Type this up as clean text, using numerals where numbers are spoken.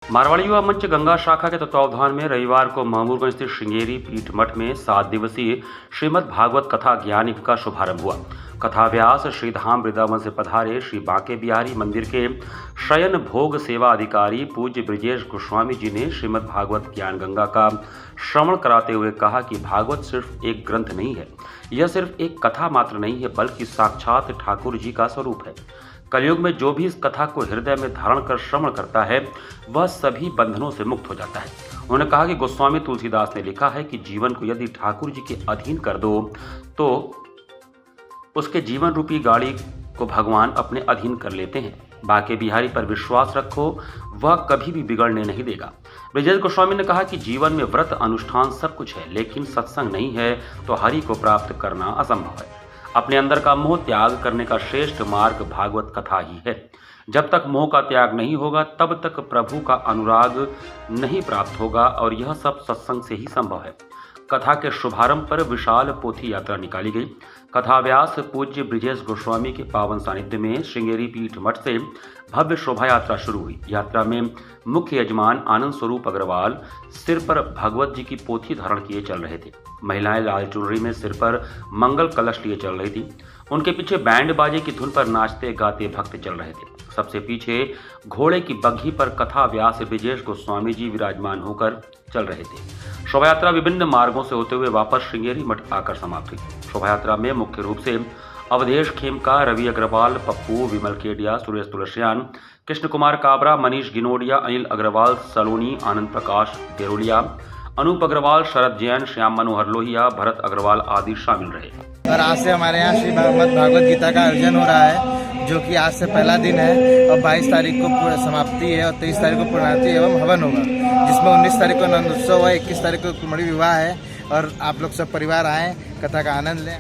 मारवाड़ी युवा मंच गंगा शाखा के तत्वावधान में रविवार को महमूदगंज स्थित श्रृंगेरी पीठ मठ में 7 दिवसीय श्रीमद् भागवत कथा ज्ञान यज्ञ का शुभारंभ हुआ। कथा व्यास श्रीधाम वृंदावन से पधारे श्री बांके बिहारी मंदिर के शयन भोग सेवा अधिकारी पूज्य ब्रजेश गोस्वामी जी ने श्रीमद् भागवत ज्ञान गंगा का श्रवण कराते हुए कहा कि भागवत सिर्फ एक ग्रंथ नहीं है, यह सिर्फ एक कथा मात्र नहीं है, बल्कि साक्षात ठाकुर जी का स्वरूप है। कलयुग में जो भी इस कथा को हृदय में धारण कर श्रवण करता है वह सभी बंधनों से मुक्त हो जाता है। उन्होंने कहा कि गोस्वामी तुलसीदास ने लिखा है कि जीवन को यदि ठाकुर जी के अधीन कर दो तो उसके जीवन रूपी गाड़ी को भगवान अपने अधीन कर लेते हैं। बांके बिहारी पर विश्वास रखो, वह कभी भी बिगड़ने नहीं देगा। ब्रजेश गोस्वामी ने कहा कि जीवन में व्रत अनुष्ठान सब कुछ है, लेकिन सत्संग नहीं है तो हरि को प्राप्त करना असंभव है। अपने अंदर का मोह त्याग करने का श्रेष्ठ मार्ग भागवत कथा ही है। जब तक मोह का त्याग नहीं होगा तब तक प्रभु का अनुराग नहीं प्राप्त होगा, और यह सब सत्संग से ही संभव है। कथा के शुभारंभ पर विशाल पोथी यात्रा निकाली गई। कथा व्यास पूज्य ब्रजेश गोस्वामी के पावन सानिध्य में श्रृंगेरी पीठ मठ से भव्य शोभा यात्रा शुरू हुई। यात्रा में मुख्य यजमान आनंद स्वरूप अग्रवाल सिर पर भगवत जी की पोथी धारण किए चल रहे थे। महिलाएं लाल चुनरी में सिर पर मंगल कलश लिए चल रही थी। उनके पीछे बैंड बाजे की धुन पर नाचते गाते भक्त चल रहे थे। सबसे पीछे घोड़े की बग्घी पर कथा व्यास ब्रजेश गोस्वामी जी विराजमान होकर चल रहे थे। शोभा यात्रा विभिन्न मार्गों से होते हुए वापस श्रृंगेरी मठ आकर समाप्त हुई। शोभा यात्रा में मुख्य रूप से अवधेश खेमका, रवि अग्रवाल, पप्पू, विमल केडिया, सुरेश तुलसियान, कृष्ण कुमार काबरा, मनीष गिनोडिया, अनिल अग्रवाल सलोनी, आनंद प्रकाश देरोलिया, अनूप अग्रवाल, शरद जैन, श्याम मनोहर लोहिया, भरत अग्रवाल आदि शामिल रहे। और आज से हमारे यहाँ श्री भागवत गीता का आयोजन हो रहा है, जो कि आज से पहला दिन है और 22 तारीख को समाप्ति है और 23 तारीख को पूर्णाहुति एवं हवन होगा, जिसमें 19 तारीख को नंद उत्सव है, 21 तारीख को कुमड़ी विवाह है। और आप लोग सब परिवार आएँ, कथा का आनंद लें।